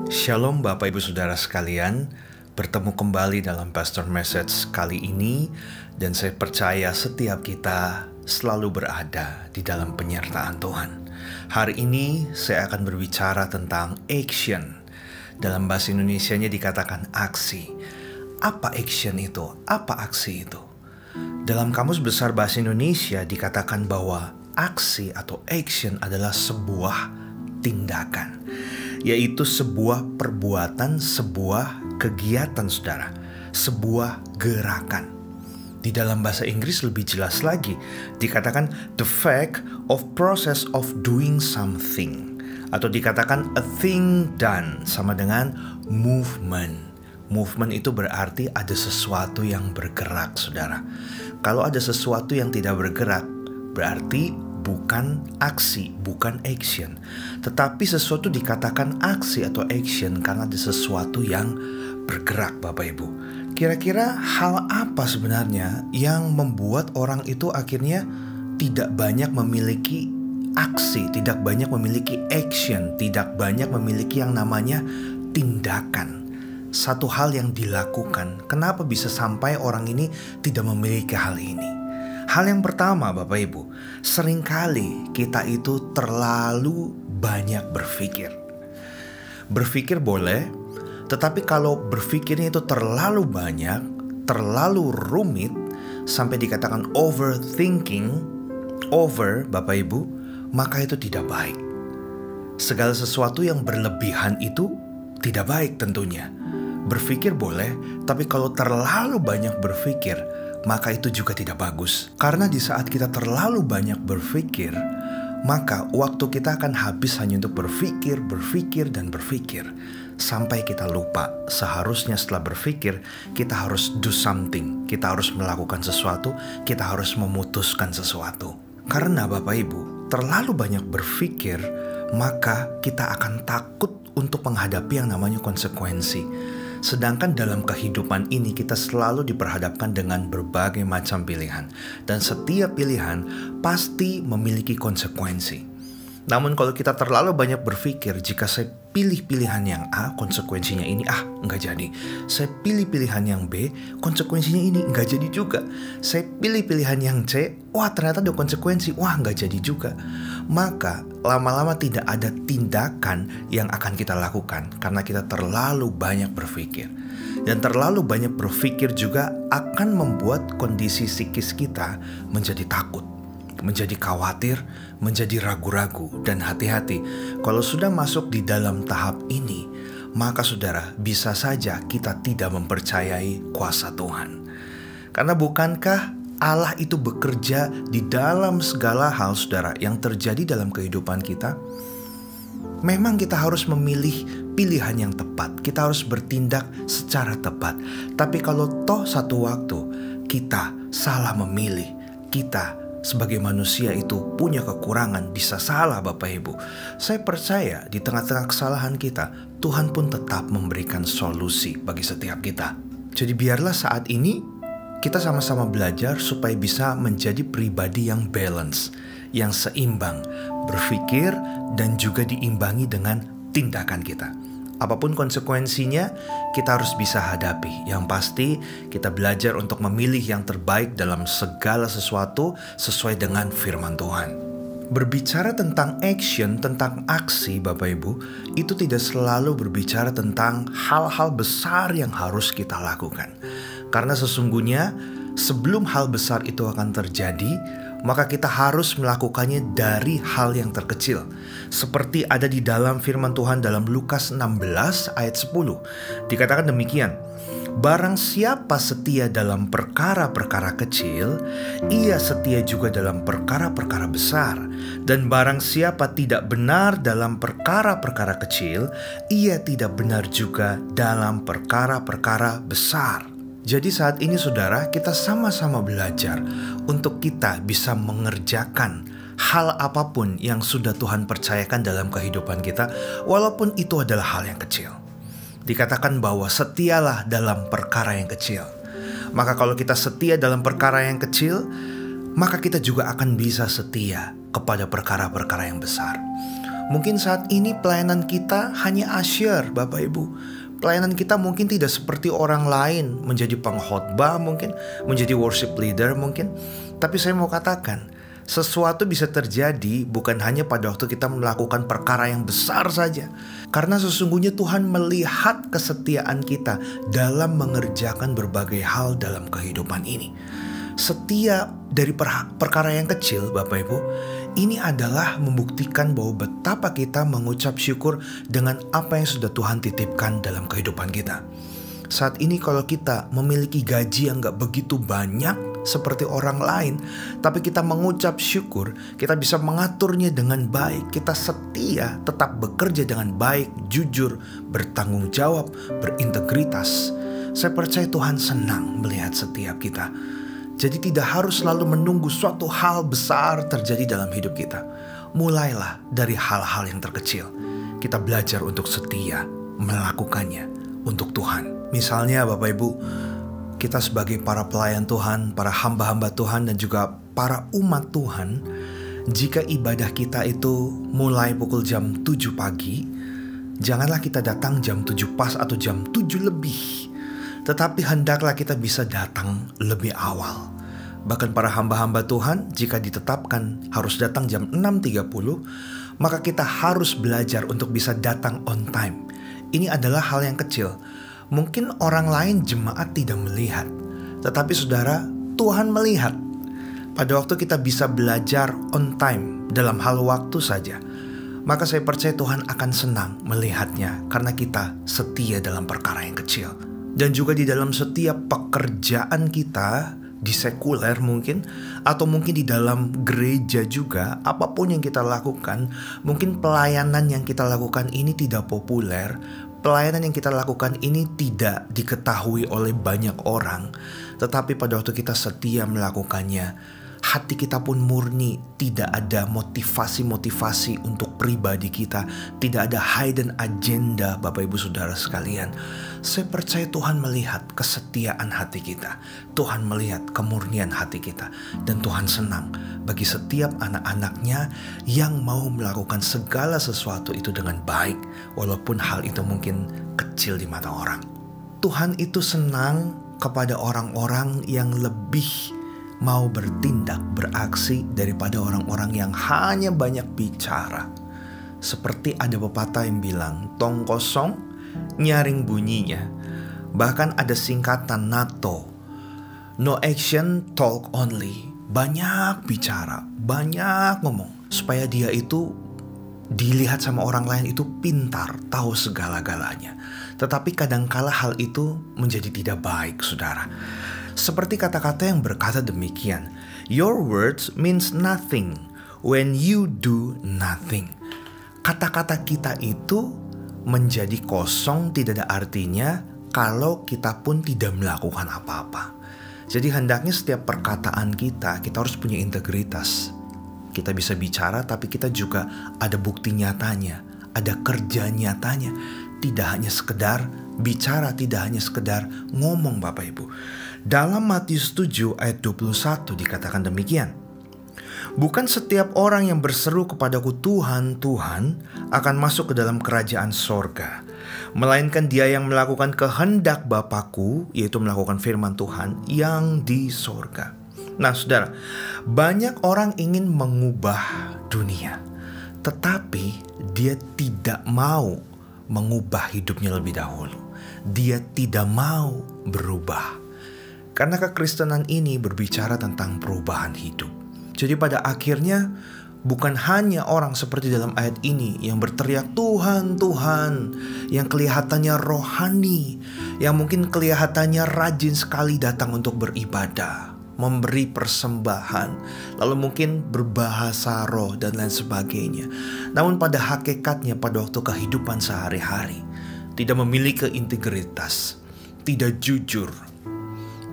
Shalom Bapak Ibu Saudara sekalian, bertemu kembali dalam Pastor Message kali ini, dan saya percaya setiap kita selalu berada di dalam penyertaan Tuhan. Hari ini saya akan berbicara tentang action. Dalam bahasa Indonesianya dikatakan aksi. Apa action itu? Apa aksi itu? Dalam Kamus Besar Bahasa Indonesia dikatakan bahwa aksi atau action adalah sebuah tindakan, yaitu sebuah perbuatan, sebuah kegiatan saudara, sebuah gerakan. Di dalam bahasa Inggris lebih jelas lagi, dikatakan the fact of process of doing something, atau dikatakan a thing done, sama dengan movement. Movement itu berarti ada sesuatu yang bergerak saudara. Kalau ada sesuatu yang tidak bergerak, berarti bukan aksi, bukan action. Tetapi sesuatu dikatakan aksi atau action karena ada sesuatu yang bergerak Bapak Ibu. Kira-kira hal apa sebenarnya yang membuat orang itu akhirnya tidak banyak memiliki aksi, tidak banyak memiliki action, tidak banyak memiliki yang namanya tindakan? Satu hal yang dilakukan. Kenapa bisa sampai orang ini tidak memiliki hal ini? Hal yang pertama Bapak Ibu, seringkali kita itu terlalu banyak berpikir. Berpikir boleh, tetapi kalau berpikirnya itu terlalu banyak, terlalu rumit, sampai dikatakan overthinking, over Bapak Ibu, maka itu tidak baik. Segala sesuatu yang berlebihan itu tidak baik tentunya. Berpikir boleh, tapi kalau terlalu banyak berpikir, maka itu juga tidak bagus. Karena di saat kita terlalu banyak berpikir, maka waktu kita akan habis hanya untuk berpikir, dan berpikir. Sampai kita lupa, seharusnya setelah berpikir, kita harus do something. Kita harus melakukan sesuatu, kita harus memutuskan sesuatu. Karena Bapak Ibu, terlalu banyak berpikir, maka kita akan takut untuk menghadapi yang namanya konsekuensi. Sedangkan dalam kehidupan ini kita selalu diperhadapkan dengan berbagai macam pilihan. Dan setiap pilihan pasti memiliki konsekuensi. Namun kalau kita terlalu banyak berpikir, jika saya pilih pilihan yang A, konsekuensinya ini nggak jadi. Saya pilih pilihan yang B, konsekuensinya ini nggak jadi juga. Saya pilih pilihan yang C, ternyata ada konsekuensi, nggak jadi juga. Maka lama-lama tidak ada tindakan yang akan kita lakukan karena kita terlalu banyak berpikir. Dan terlalu banyak berpikir juga akan membuat kondisi psikis kita menjadi takut, menjadi khawatir, menjadi ragu-ragu, dan hati-hati. Kalau sudah masuk di dalam tahap ini, maka saudara, bisa saja kita tidak mempercayai kuasa Tuhan. Karena bukankah Allah itu bekerja di dalam segala hal saudara yang terjadi dalam kehidupan kita? Memang kita harus memilih pilihan yang tepat. Kita harus bertindak secara tepat. Tapi kalau toh satu waktu kita salah memilih, kita sebagai manusia itu punya kekurangan, bisa salah Bapak Ibu. Saya percaya di tengah-tengah kesalahan kita, Tuhan pun tetap memberikan solusi bagi setiap kita. Jadi biarlah saat ini kita sama-sama belajar supaya bisa menjadi pribadi yang balance, yang seimbang, berpikir dan juga diimbangi dengan tindakan kita. Apapun konsekuensinya, kita harus bisa hadapi. Yang pasti, kita belajar untuk memilih yang terbaik dalam segala sesuatu sesuai dengan firman Tuhan. Berbicara tentang action, tentang aksi Bapak Ibu, itu tidak selalu berbicara tentang hal-hal besar yang harus kita lakukan. Karena sesungguhnya sebelum hal besar itu akan terjadi, maka kita harus melakukannya dari hal yang terkecil. Seperti ada di dalam firman Tuhan dalam Lukas 16 ayat 10. Dikatakan demikian, barang siapa setia dalam perkara-perkara kecil, ia setia juga dalam perkara-perkara besar. Dan barang siapa tidak benar dalam perkara-perkara kecil, ia tidak benar juga dalam perkara-perkara besar. Jadi saat ini saudara, kita sama-sama belajar untuk kita bisa mengerjakan hal apapun yang sudah Tuhan percayakan dalam kehidupan kita, walaupun itu adalah hal yang kecil. Dikatakan bahwa setialah dalam perkara yang kecil. Maka kalau kita setia dalam perkara yang kecil, maka kita juga akan bisa setia kepada perkara-perkara yang besar. Mungkin saat ini pelayanan kita hanya asyir, Bapak Ibu. Pelayanan kita mungkin tidak seperti orang lain, menjadi pengkhotbah mungkin, menjadi worship leader mungkin. Tapi saya mau katakan, sesuatu bisa terjadi bukan hanya pada waktu kita melakukan perkara yang besar saja. Karena sesungguhnya Tuhan melihat kesetiaan kita dalam mengerjakan berbagai hal dalam kehidupan ini. Setia dari perkara yang kecil, Bapak Ibu, ini adalah membuktikan bahwa betapa kita mengucap syukur dengan apa yang sudah Tuhan titipkan dalam kehidupan kita. Saat ini kalau kita memiliki gaji yang gak begitu banyak seperti orang lain, tapi kita mengucap syukur, kita bisa mengaturnya dengan baik, kita setia, tetap bekerja dengan baik, jujur, bertanggung jawab, berintegritas. Saya percaya Tuhan senang melihat setiap kita. Jadi tidak harus selalu menunggu suatu hal besar terjadi dalam hidup kita. Mulailah dari hal-hal yang terkecil. Kita belajar untuk setia melakukannya untuk Tuhan. Misalnya Bapak Ibu, kita sebagai para pelayan Tuhan, para hamba-hamba Tuhan dan juga para umat Tuhan, jika ibadah kita itu mulai pukul jam 7 pagi, janganlah kita datang jam 7 pas atau jam 7 lebih. Tetapi hendaklah kita bisa datang lebih awal. Bahkan para hamba-hamba Tuhan jika ditetapkan harus datang jam 6.30, maka kita harus belajar untuk bisa datang on time. Ini adalah hal yang kecil. Mungkin orang lain jemaat tidak melihat, tetapi saudara, Tuhan melihat. Pada waktu kita bisa belajar on time dalam hal waktu saja, maka saya percaya Tuhan akan senang melihatnya karena kita setia dalam perkara yang kecil. Dan juga di dalam setiap pekerjaan kita, di sekuler mungkin, atau mungkin di dalam gereja juga, apapun yang kita lakukan, mungkin pelayanan yang kita lakukan ini tidak populer, pelayanan yang kita lakukan ini tidak diketahui oleh banyak orang, tetapi pada waktu kita setia melakukannya, hati kita pun murni, tidak ada motivasi-motivasi untuk pribadi kita, tidak ada hidden agenda, Bapak Ibu Saudara sekalian. Saya percaya Tuhan melihat kesetiaan hati kita, Tuhan melihat kemurnian hati kita, dan Tuhan senang bagi setiap anak-anaknya yang mau melakukan segala sesuatu itu dengan baik, walaupun hal itu mungkin kecil di mata orang. Tuhan itu senang kepada orang-orang yang lebih mau bertindak, beraksi daripada orang-orang yang hanya banyak bicara. Seperti ada pepatah yang bilang, tong kosong nyaring bunyinya. Bahkan ada singkatan NATO, no action, talk only. Banyak bicara, banyak ngomong, supaya dia itu dilihat sama orang lain itu pintar, tahu segala-galanya. Tetapi kadangkala hal itu menjadi tidak baik, saudara. Seperti kata-kata yang berkata demikian, your words means nothing when you do nothing. Kata-kata kita itu menjadi kosong, tidak ada artinya kalau kita pun tidak melakukan apa-apa. Jadi hendaknya setiap perkataan kita harus punya integritas. Kita bisa bicara tapi kita juga ada bukti nyatanya, ada kerja nyatanya. Tidak hanya sekedar bicara, tidak hanya sekedar ngomong, Bapak Ibu. Dalam Matius 7 ayat 21 dikatakan demikian. Bukan setiap orang yang berseru kepadaku Tuhan, Tuhan akan masuk ke dalam kerajaan sorga, melainkan dia yang melakukan kehendak Bapakku, yaitu melakukan firman Tuhan yang di sorga. Nah saudara, banyak orang ingin mengubah dunia, tetapi dia tidak mau mengubah hidupnya lebih dahulu. Dia tidak mau berubah. Karena kekristenan ini berbicara tentang perubahan hidup. Jadi pada akhirnya bukan hanya orang seperti dalam ayat ini yang berteriak Tuhan, Tuhan, yang kelihatannya rohani, yang mungkin kelihatannya rajin sekali datang untuk beribadah, memberi persembahan, lalu mungkin berbahasa roh dan lain sebagainya. Namun pada hakikatnya pada waktu kehidupan sehari-hari tidak memiliki integritas, tidak jujur,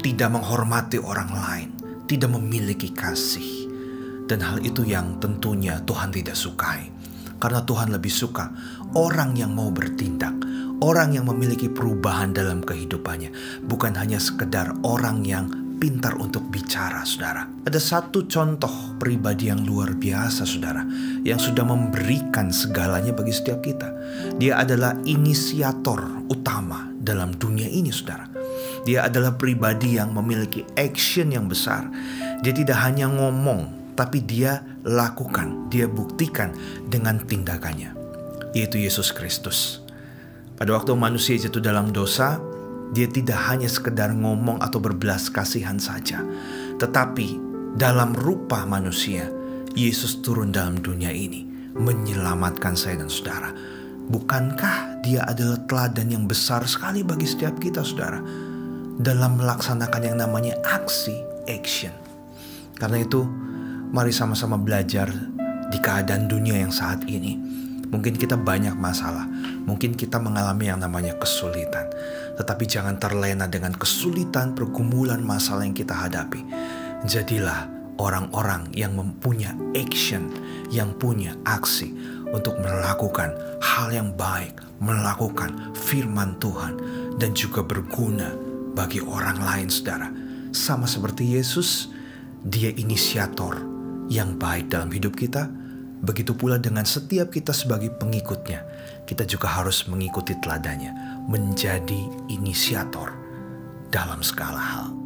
tidak menghormati orang lain, tidak memiliki kasih. Dan hal itu yang tentunya Tuhan tidak sukai. Karena Tuhan lebih suka orang yang mau bertindak, orang yang memiliki perubahan dalam kehidupannya, bukan hanya sekedar orang yang pintar untuk bicara, saudara. Ada satu contoh pribadi yang luar biasa, saudara, yang sudah memberikan segalanya bagi setiap kita. Dia adalah inisiator utama dalam dunia ini, saudara. Dia adalah pribadi yang memiliki action yang besar. Dia tidak hanya ngomong, tapi dia lakukan, dia buktikan dengan tindakannya, yaitu Yesus Kristus. Pada waktu manusia jatuh dalam dosa, dia tidak hanya sekedar ngomong atau berbelas kasihan saja, tetapi dalam rupa manusia, Yesus turun dalam dunia ini, menyelamatkan saya dan saudara. Bukankah dia adalah teladan yang besar sekali bagi setiap kita, saudara, dalam melaksanakan yang namanya action. Karena itu, mari sama-sama belajar di keadaan dunia yang saat ini. Mungkin kita banyak masalah, mungkin kita mengalami yang namanya kesulitan. Tetapi jangan terlena dengan kesulitan, pergumulan, masalah yang kita hadapi. Jadilah orang-orang yang mempunyai action, yang punya aksi untuk melakukan hal yang baik, melakukan firman Tuhan, dan juga berguna bagi orang lain, saudara. Sama seperti Yesus, dia inisiator yang baik dalam hidup kita. Begitu pula dengan setiap kita sebagai pengikutnya, kita juga harus mengikuti teladannya, menjadi inisiator dalam segala hal.